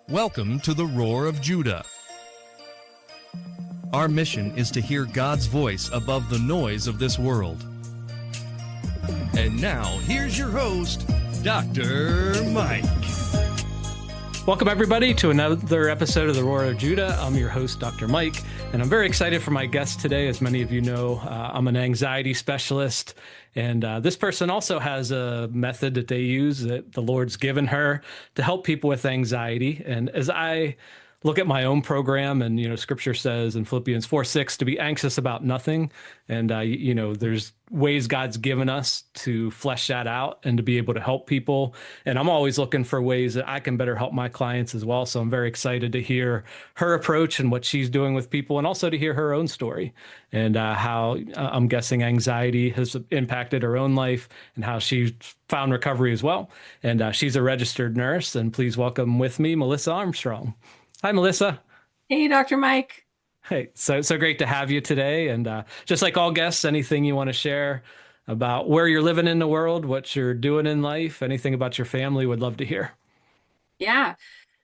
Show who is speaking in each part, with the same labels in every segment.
Speaker 1: Welcome to the Roar of Judah. Our mission is to hear God's voice above the noise of this world. And now, here's your host, Dr. Mike.
Speaker 2: Welcome, everybody, to another episode of the Roar of Judah. I'm your host, Dr. Mike, and I'm very excited for my guest today. As many of you know, I'm an anxiety specialist, and this person also has a method that they use that the Lord's given her to help people with anxiety. And as I look at my own program, and, Scripture says in Philippians 4:6 to be anxious about nothing. And, there's ways God's given us to flesh that out and to be able to help people. And I'm always looking for ways that I can better help my clients as well. So I'm very excited to hear her approach and what she's doing with people, and also to hear her own story and how I'm guessing anxiety has impacted her own life and how she found recovery as well. And she's a registered nurse. And please welcome with me, Melissa Armstrong. Hi, Melissa.
Speaker 3: Hey, Dr. Mike.
Speaker 2: Hey, so great to have you today. And just like all guests, anything you want to share about where you're living in the world, what you're doing in life, anything about your family, would love to hear.
Speaker 3: Yeah.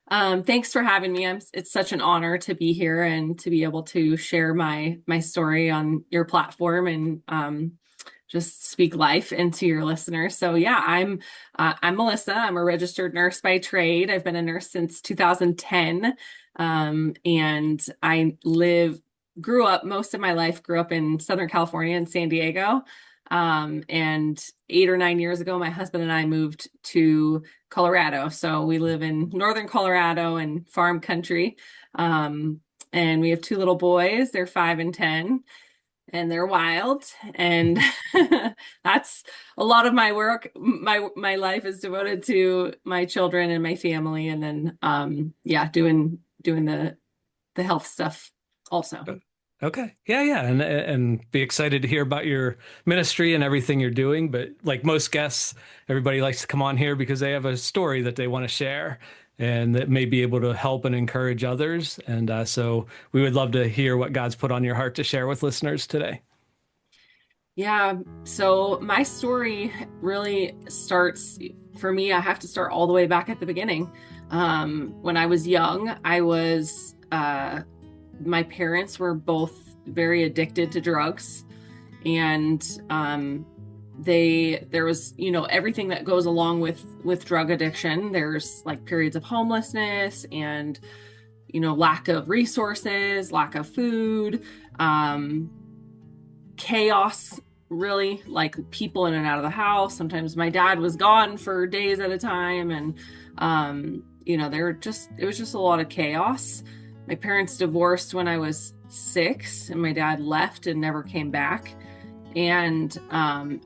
Speaker 3: Thanks for having me. It's such an honor to be here and to be able to share my story on your platform and just speak life into your listeners. So yeah, I'm Melissa. I'm a registered nurse by trade. I've been a nurse since 2010. And I grew up most of my life, grew up in Southern California in San Diego. And 8 or 9 years ago, my husband and I moved to Colorado. So we live in northern Colorado and farm country. And we have 2 little boys. They're 5 and 10. And they're wild, and that's a lot of my work. My life is devoted to my children and my family, and then doing the health stuff also.
Speaker 2: Okay, yeah, and be excited to hear about your ministry and everything you're doing. But like most guests, everybody likes to come on here because they have a story that they want to share, and that may be able to help and encourage others. And so we would love to hear what God's put on your heart to share with listeners today.
Speaker 3: Yeah, so my story really starts, for me, I have to start all the way back at the beginning. When I was young, my parents were both very addicted to drugs, and there was, everything that goes along with drug addiction. There's like periods of homelessness and, lack of resources, lack of food, chaos, really, like people in and out of the house. Sometimes my dad was gone for days at a time. And, it was just a lot of chaos. My parents divorced when I was 6, and my dad left and never came back. And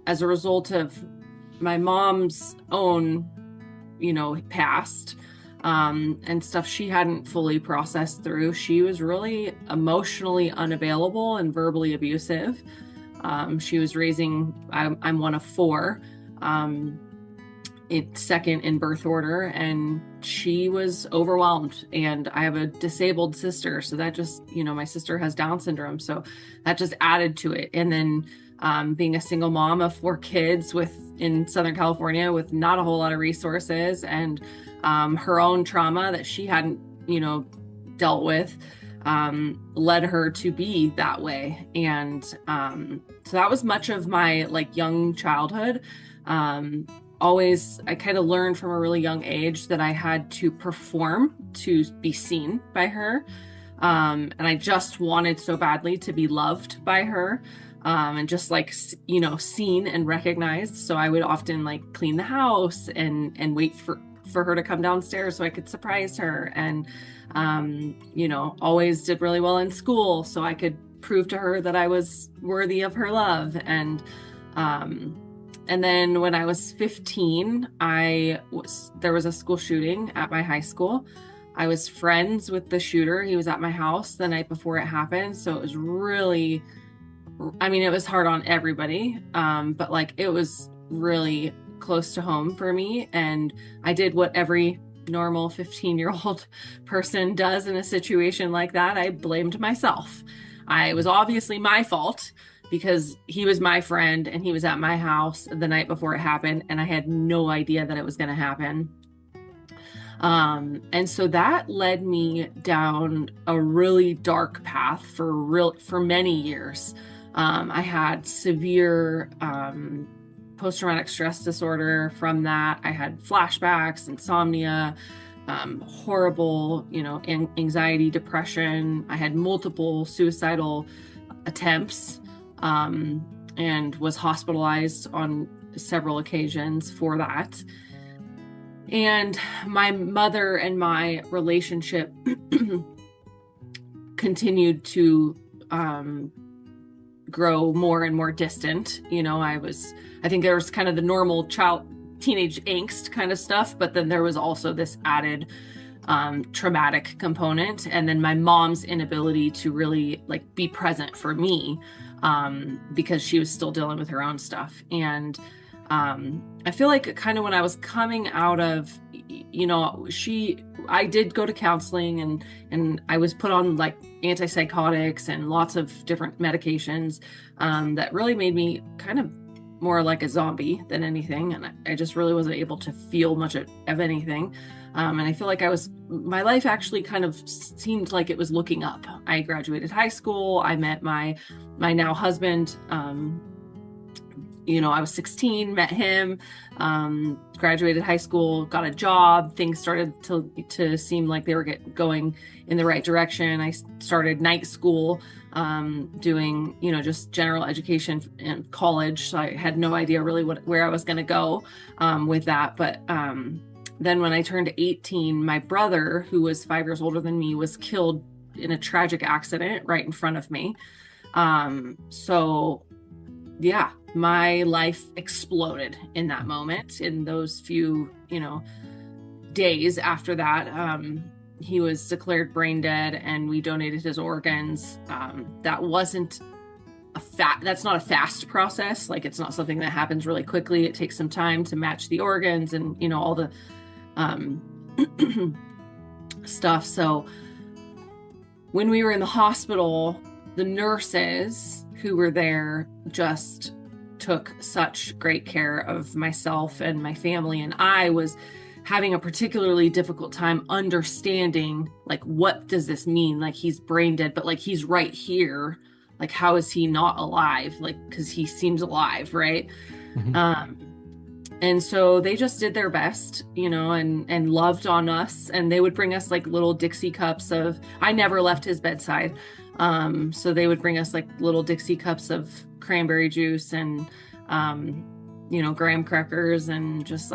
Speaker 3: as a result of my mom's own, past and stuff she hadn't fully processed through, she was really emotionally unavailable and verbally abusive. She was raising, I'm one of 4, second in birth order, and she was overwhelmed. And I have a disabled sister, so that just, my sister has Down syndrome, so that just added to it. And then being a single mom of 4 kids in Southern California with not a whole lot of resources, and her own trauma that she hadn't, dealt with, led her to be that way. And so that was much of my young childhood. I kind of learned from a really young age that I had to perform to be seen by her. And I just wanted so badly to be loved by her. And just seen and recognized. So I would often clean the house and wait for her to come downstairs so I could surprise her. And, always did really well in school so I could prove to her that I was worthy of her love. And then when I was 15, there was a school shooting at my high school. I was friends with the shooter. He was at my house the night before it happened. So it was really, it was hard on everybody. But it was really close to home for me. And I did what every normal 15-year-old person does in a situation like that. I blamed myself. It was obviously my fault because he was my friend and he was at my house the night before it happened. And I had no idea that it was going to happen. And so that led me down a really dark path for many years. I had severe post-traumatic stress disorder from that. I had flashbacks, insomnia, horrible, anxiety, depression. I had multiple suicidal attempts, and was hospitalized on several occasions for that. And my mother and my relationship continued to grow more and more distant. I think there was kind of the normal teenage angst kind of stuff, but then there was also this added traumatic component. And then my mom's inability to really be present for me, because she was still dealing with her own stuff. And I feel like kind of when I was coming out of, I did go to counseling, and I was put on antipsychotics and lots of different medications that really made me kind of more like a zombie than anything. And I just really wasn't able to feel much of anything. And I feel like my life actually kind of seemed like it was looking up. I graduated high school. I met my now husband. I was 16, met him, graduated high school, got a job. Things started to seem like they were going in the right direction. I started night school, doing, just general education in college. So I had no idea really where I was going to go with that. But then when I turned 18, my brother, who was 5 years older than me, was killed in a tragic accident right in front of me. So yeah, my life exploded in that moment. In those few, days after that, he was declared brain dead, and we donated his organs. That wasn't that's not a fast process. It's not something that happens really quickly. It takes some time to match the organs and, all the stuff. So when we were in the hospital, the nurses who were there just took such great care of myself and my family. And I was having a particularly difficult time understanding, what does this mean? He's brain dead, but he's right here. How is he not alive? Because he seems alive, right? Mm-hmm. And so they just did their best, and loved on us. And they would bring us little Dixie cups I never left his bedside. So they would bring us little Dixie cups of cranberry juice and, graham crackers, and just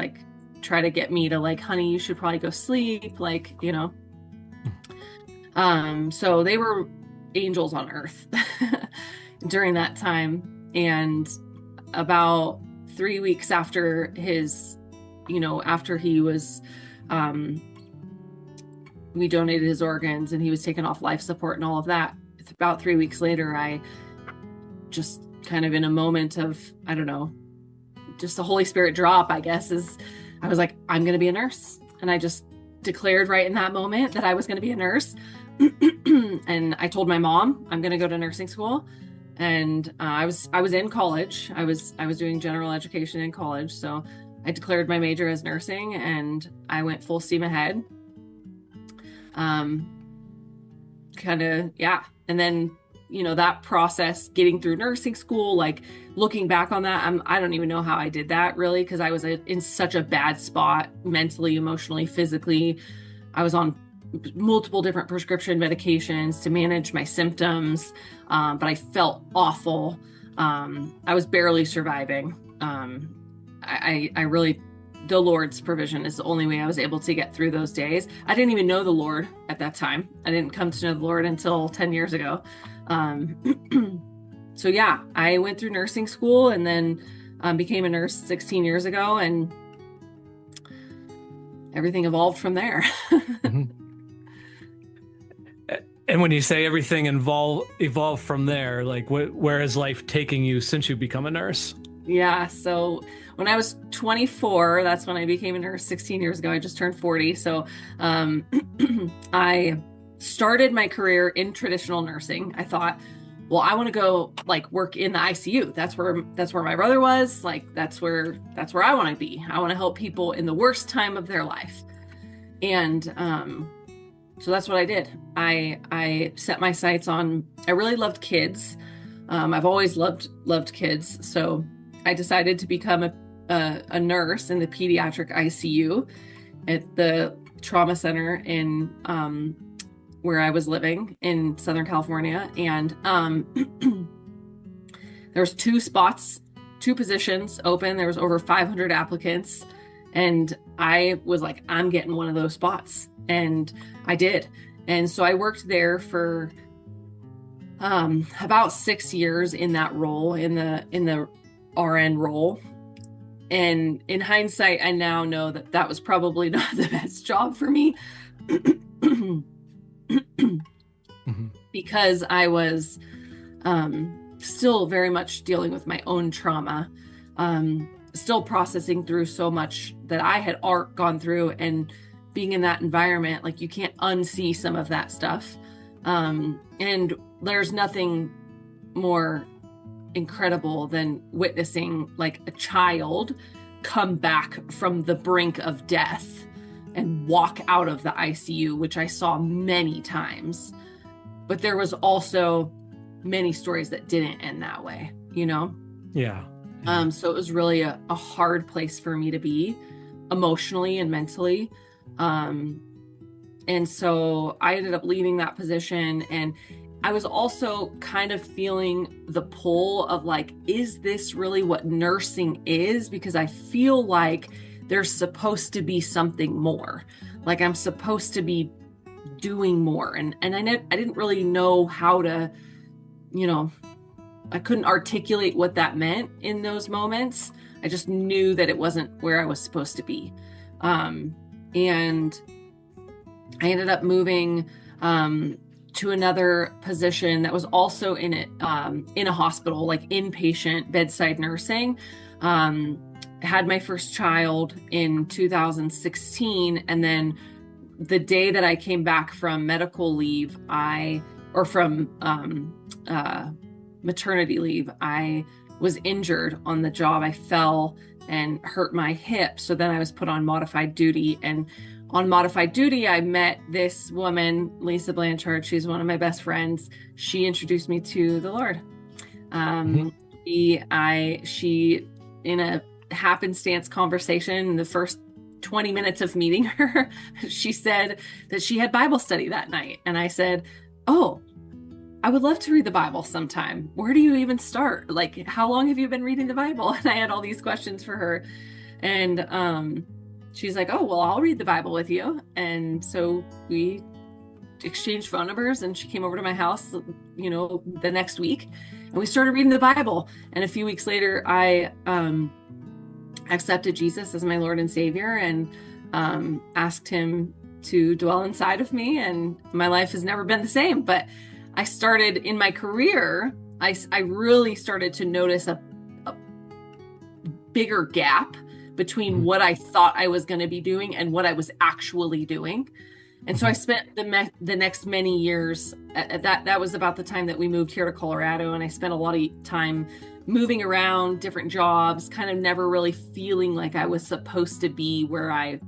Speaker 3: try to get me to honey, you should probably go sleep. So they were angels on earth during that time. And about 3 weeks after after he was, we donated his organs and he was taken off life support and all of that. About 3 weeks later, I just kind of in a moment of, I don't know, just the Holy Spirit drop, I guess, I was like, I'm going to be a nurse. And I just declared right in that moment that I was going to be a nurse. And I told my mom, I'm going to go to nursing school. And I was in college. I was doing general education in college. So I declared my major as nursing, and I went full steam ahead. Yeah. And then, that process, getting through nursing school, looking back on that, I don't even know how I did that really, because I was in such a bad spot mentally, emotionally, physically. I was on multiple different prescription medications to manage my symptoms, but I felt awful. I was barely surviving. I really, the Lord's provision is the only way I was able to get through those days. I didn't even know the Lord at that time. I didn't come to know the Lord until 10 years ago. So yeah, I went through nursing school and then became a nurse 16 years ago, and everything evolved from there.
Speaker 2: Mm-hmm. And when you say everything evolved from there, where is life taking you since you become a nurse?
Speaker 3: Yeah. So when I was 24, that's when I became a nurse 16 years ago. I just turned 40. So I started my career in traditional nursing. I thought, well, I want to go work in the ICU. That's where my brother was. That's where I want to be. I want to help people in the worst time of their life. And so that's what I did. I set my sights on, I really loved kids. I've always loved kids. So I decided to become a nurse in the pediatric ICU at the trauma center in where I was living in Southern California. And there was two positions open. There was over 500 applicants. And I was like, I'm getting one of those spots. And I did. And so I worked there for about 6 years in that role, in the RN role. And in hindsight, I now know that that was probably not the best job for me. Because I was still very much dealing with my own trauma, still processing through so much that I had gone through, and being in that environment, like, you can't unsee some of that stuff. And there's nothing more incredible than witnessing like a child come back from the brink of death and walk out of the ICU, which I saw many times. But there was also many stories that didn't end that way, you know?
Speaker 2: Yeah.
Speaker 3: So it was really a hard place for me to be emotionally and mentally. And so I ended up leaving that position, and I was also kind of feeling the pull of like, is this really what nursing is? Because I feel like there's supposed to be something more. Like, I'm supposed to be doing more. And I didn't really know how to, I couldn't articulate what that meant in those moments. I just knew that it wasn't where I was supposed to be. And I ended up moving to another position that was also in a hospital, like inpatient bedside nursing. Had my first child in 2016, and then the day that I came back from medical leave, from maternity leave, I was injured on the job. I fell and hurt my hip. So then I was put on modified duty, and on modified duty, I met this woman, Lisa Blanchard. She's one of my best friends. She introduced me to the Lord. She, in a happenstance conversation, in the first 20 minutes of meeting her, she said that she had Bible study that night. And I said, "Oh, I would love to read the Bible sometime. Where do you even start? Like, how long have you been reading the Bible?" And I had all these questions for her. And she's like, "Oh, well, I'll read the Bible with you." And so we exchanged phone numbers, and she came over to my house, the next week, and we started reading the Bible. And a few weeks later, I accepted Jesus as my Lord and Savior, and asked him to dwell inside of me. And my life has never been the same. But I started in my career, I really started to notice a bigger gap between what I thought I was going to be doing and what I was actually doing. And so I spent the next many years, that was about the time that we moved here to Colorado. And I spent a lot of time moving around different jobs, kind of never really feeling like I was supposed to be where I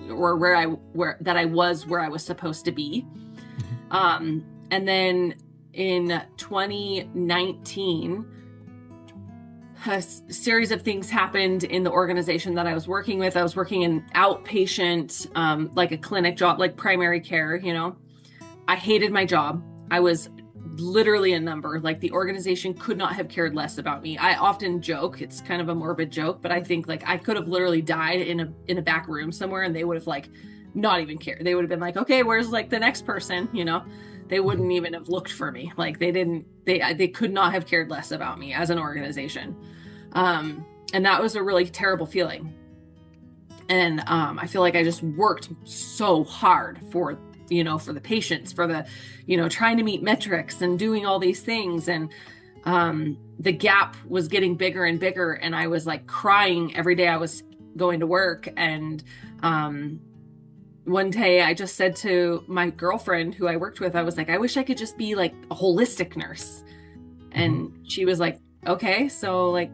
Speaker 3: was supposed to be. And then in 2019, a series of things happened in the organization that I was working with. I was working in outpatient, like a clinic job, like primary care, I hated my job. I was literally a number. Like, the organization could not have cared less about me. I often joke, it's kind of a morbid joke, but I think like I could have literally died in a back room somewhere, and they would have like not even cared. They would have been like, "Okay, where's like the next person?" They wouldn't even have looked for me. Like, they could not have cared less about me as an organization. And that was a really terrible feeling. And I feel like I just worked so hard for the patients, for the, trying to meet metrics and doing all these things. And the gap was getting bigger and bigger. And I was like crying every day I was going to work. And one day I just said to my girlfriend who I worked with, I was like, "I wish I could just be like a holistic nurse." And she was like, "Okay, so like,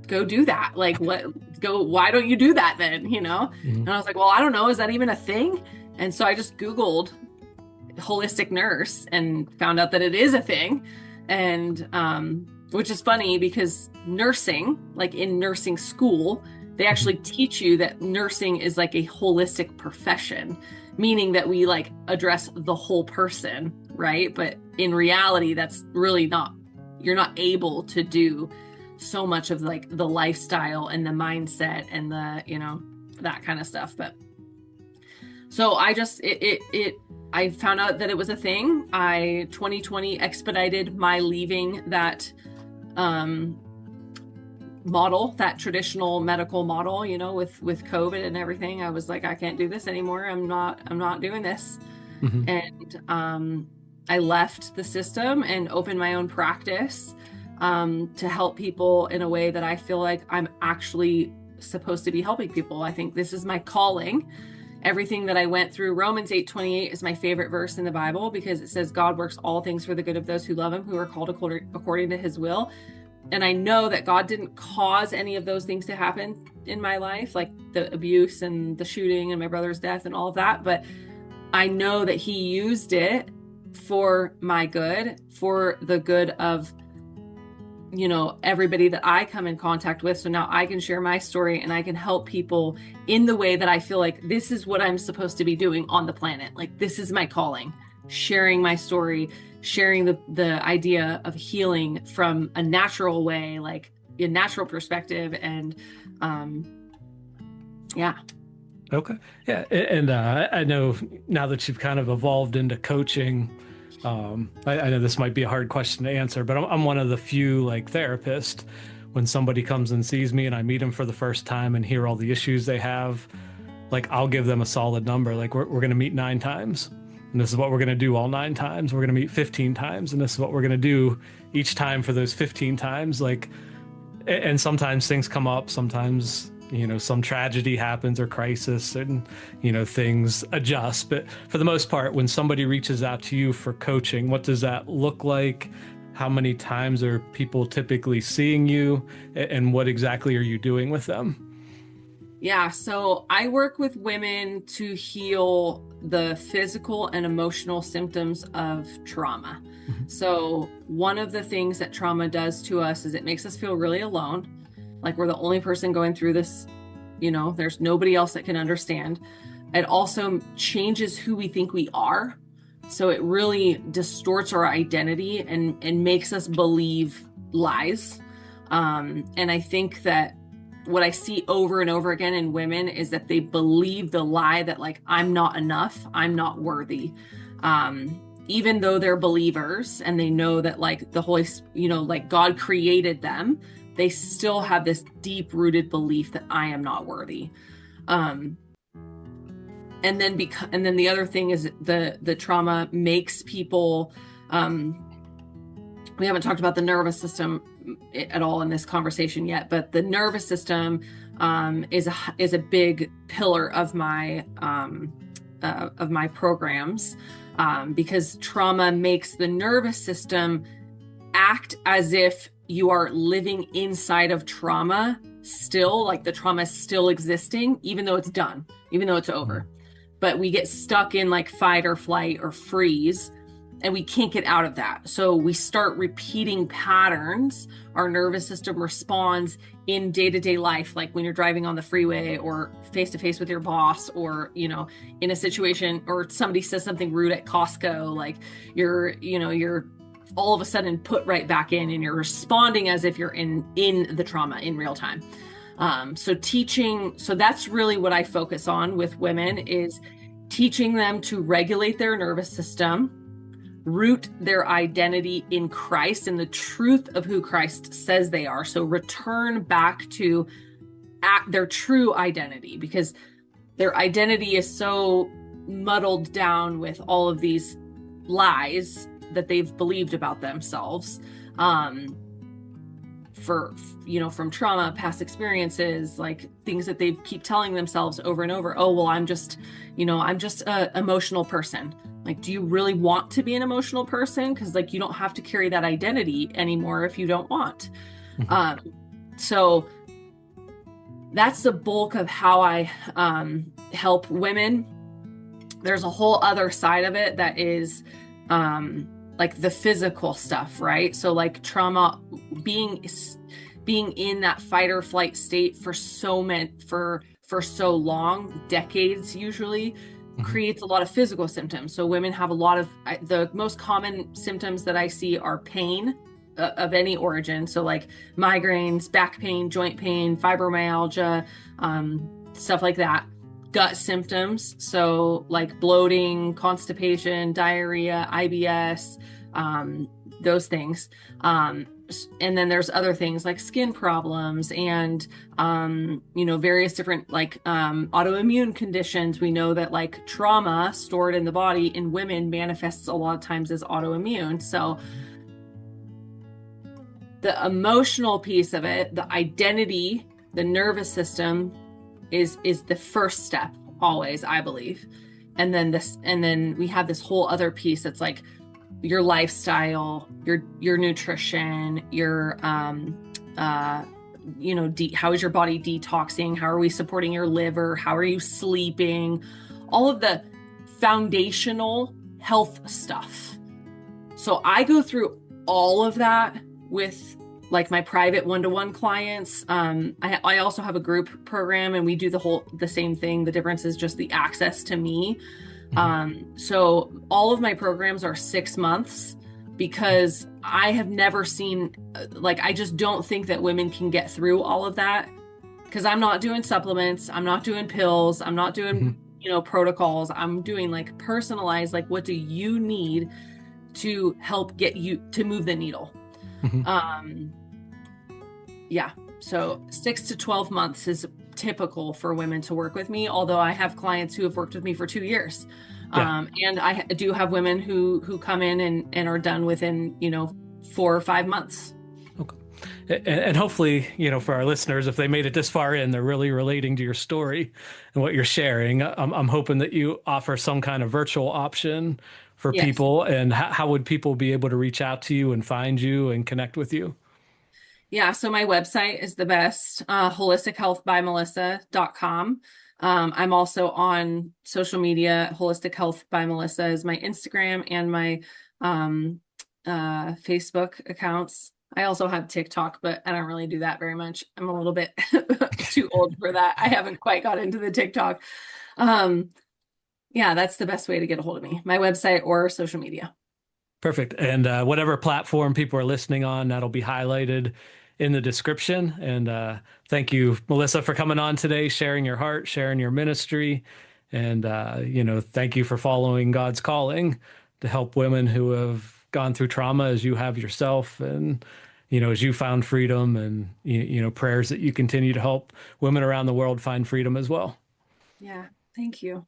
Speaker 3: go do that. Like, what, go, why don't you do that then?
Speaker 2: Mm-hmm.
Speaker 3: And I was like, well, I don't know. Is that even a thing? And so I just Googled holistic nurse and found out that it is a thing. And, which is funny because nursing, like in nursing school, they actually teach you that nursing is like a holistic profession, meaning that we like address the whole person, right? But in reality, that's really not, you're not able to do so much of like the lifestyle and the mindset and the, that kind of stuff. But so I just, I found out that it was a thing. 2020 expedited my leaving that, model, that traditional medical model, with COVID and everything. I was like, I can't do this anymore. I'm not doing this.
Speaker 2: Mm-hmm.
Speaker 3: And, I left the system and opened my own practice, to help people in a way that I feel like I'm actually supposed to be helping people. I think this is my calling. Everything that I went through, Romans 8:28 is my favorite verse in the Bible because it says God works all things for the good of those who love him, who are called according to his will. And I know that God didn't cause any of those things to happen in my life, like the abuse and the shooting and my brother's death and all of that. But I know that he used it for my good, for the good of, everybody that I come in contact with. So now I can share my story and I can help people in the way that I feel like this is what I'm supposed to be doing on the planet. Like, this is my calling, sharing my story, sharing the idea of healing from a natural way, like a natural perspective. And, yeah.
Speaker 2: Okay. Yeah. And I know now that you've kind of evolved into coaching, I know this might be a hard question to answer, but I'm one of the few like therapists, when somebody comes and sees me and I meet them for the first time and hear all the issues they have, like I'll give them a solid number. Like we're going to meet 9 times and this is what we're going to do all 9 times. We're going to meet 15 times and this is what we're going to do each time for those 15 times. Like, and sometimes things come up, sometimes some tragedy happens or crisis and, things adjust. But for the most part, when somebody reaches out to you for coaching, what does that look like? How many times are people typically seeing you? And what exactly are you doing with them?
Speaker 3: Yeah, so I work with women to heal the physical and emotional symptoms of trauma.
Speaker 2: Mm-hmm.
Speaker 3: So one of the things that trauma does to us is it makes us feel really alone. Like we're the only person going through this, there's nobody else that can understand. It also changes who we think we are. So it really distorts our identity and makes us believe lies. And I think that what I see over and over again in women is that they believe the lie that like, I'm not enough, I'm not worthy. Even though they're believers and they know that like the Holy, like God created them, they still have this deep rooted belief that I am not worthy. And then the other thing is the trauma makes people, we haven't talked about the nervous system at all in this conversation yet, but the nervous system is a big pillar of my programs, because trauma makes the nervous system act as if you are living inside of trauma still, like the trauma is still existing, even though it's done, even though it's over. But we get stuck in like fight or flight or freeze, and we can't get out of that. So we start repeating patterns. Our nervous system responds in day-to-day life, like when you're driving on the freeway or face-to-face with your boss, or, in a situation, or somebody says something rude at Costco, like you're all of a sudden put right back in and you're responding as if you're in the trauma in real time. So that's really what I focus on with women, is teaching them to regulate their nervous system, root their identity in Christ and the truth of who Christ says they are. So return back to their true identity, because their identity is so muddled down with all of these lies that they've believed about themselves, from trauma, past experiences, like things that they keep telling themselves over and over. Oh, well, I'm just a emotional person. Like, do you really want to be an emotional person? Because like, you don't have to carry that identity anymore if you don't want.
Speaker 2: Mm-hmm.
Speaker 3: So that's the bulk of how I help women. There's a whole other side of it that is like the physical stuff, right? So like trauma, being in that fight or flight state for so long, decades usually, creates a lot of physical symptoms. So women have a lot of, the most common symptoms that I see are pain of any origin. So like migraines, back pain, joint pain, fibromyalgia, stuff like that. Gut symptoms, so like bloating, constipation, diarrhea, IBS, those things. And then there's other things like skin problems and, various different like autoimmune conditions. We know that like trauma stored in the body in women manifests a lot of times as autoimmune. So the emotional piece of it, the identity, the nervous system is the first step always, I believe. And then we have this whole other piece that's like your lifestyle, your nutrition, your how is your body detoxing? How are we supporting your liver? How are you sleeping? All of the foundational health stuff. So I go through all of that with like my private one-to-one clients. I also have a group program and we do the same thing. The difference is just the access to me. So all of my programs are 6 months because I have never seen, I just don't think that women can get through all of that because I'm not doing supplements. I'm not doing pills. I'm not doing, protocols. I'm doing like personalized, like what do you need to help get you to move the needle? So 6 to 12 months is typical for women to work with me, although I have clients who have worked with me for 2 years. And I do have women who come in and are done within, 4 or 5 months.
Speaker 2: Okay. And hopefully, for our listeners, if they made it this far in, they're really relating to your story and what you're sharing. I'm hoping that you offer some kind of virtual option for people. And how would people be able to reach out to you and find you and connect with you?
Speaker 3: Yeah, so my website is the best, holistichealthbymelissa.com. I'm also on social media. Holistic Health by Melissa is my Instagram and my Facebook accounts. I also have TikTok, but I don't really do that very much. I'm a little bit too old for that. I haven't quite got into the TikTok. That's the best way to get a hold of me, my website or social media.
Speaker 2: Perfect. And whatever platform people are listening on, that'll be highlighted in the description. And thank you, Melissa, for coming on today, sharing your heart, sharing your ministry. And, thank you for following God's calling to help women who have gone through trauma as you have yourself. And, as you found freedom and, prayers that you continue to help women around the world find freedom as well.
Speaker 3: Yeah. Thank you.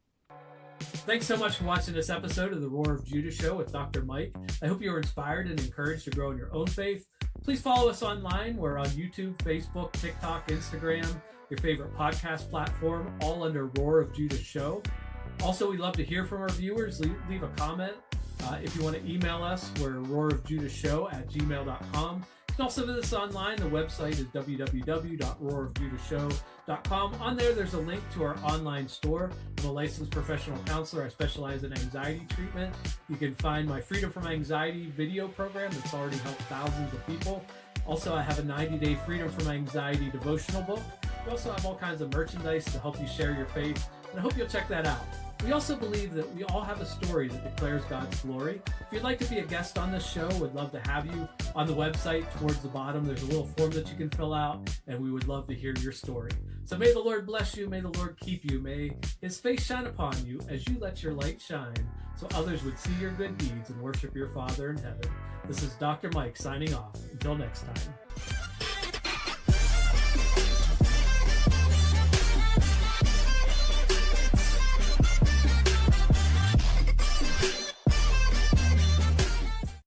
Speaker 2: Thanks so much for watching this episode of the Roar of Judah Show with Dr. Mike. I hope you were inspired and encouraged to grow in your own faith. Please follow us online. We're on YouTube, Facebook, TikTok, Instagram, your favorite podcast platform, all under Roar of Judah Show. Also, we'd love to hear from our viewers. Leave a comment. If you want to email us, we're roarofjudahshow@gmail.com. You can also visit us online. The website is www.roarofjudahshow.com. On there's a link to our online store. I'm a licensed professional counselor. I specialize in anxiety treatment. You can find my Freedom from Anxiety video program that's already helped thousands of people. Also, I have a 90-day Freedom from Anxiety devotional book. We also have all kinds of merchandise to help you share your faith, and I hope you'll check that out. We also believe that we all have a story that declares God's glory. If you'd like to be a guest on this show, we'd love to have you. On the website, towards the bottom, there's a little form that you can fill out, and we would love to hear your story. So may the Lord bless you. May the Lord keep you. May his face shine upon you as you let your light shine, so others would see your good deeds and worship your Father in heaven. This is Dr. Mike signing off. Until next time.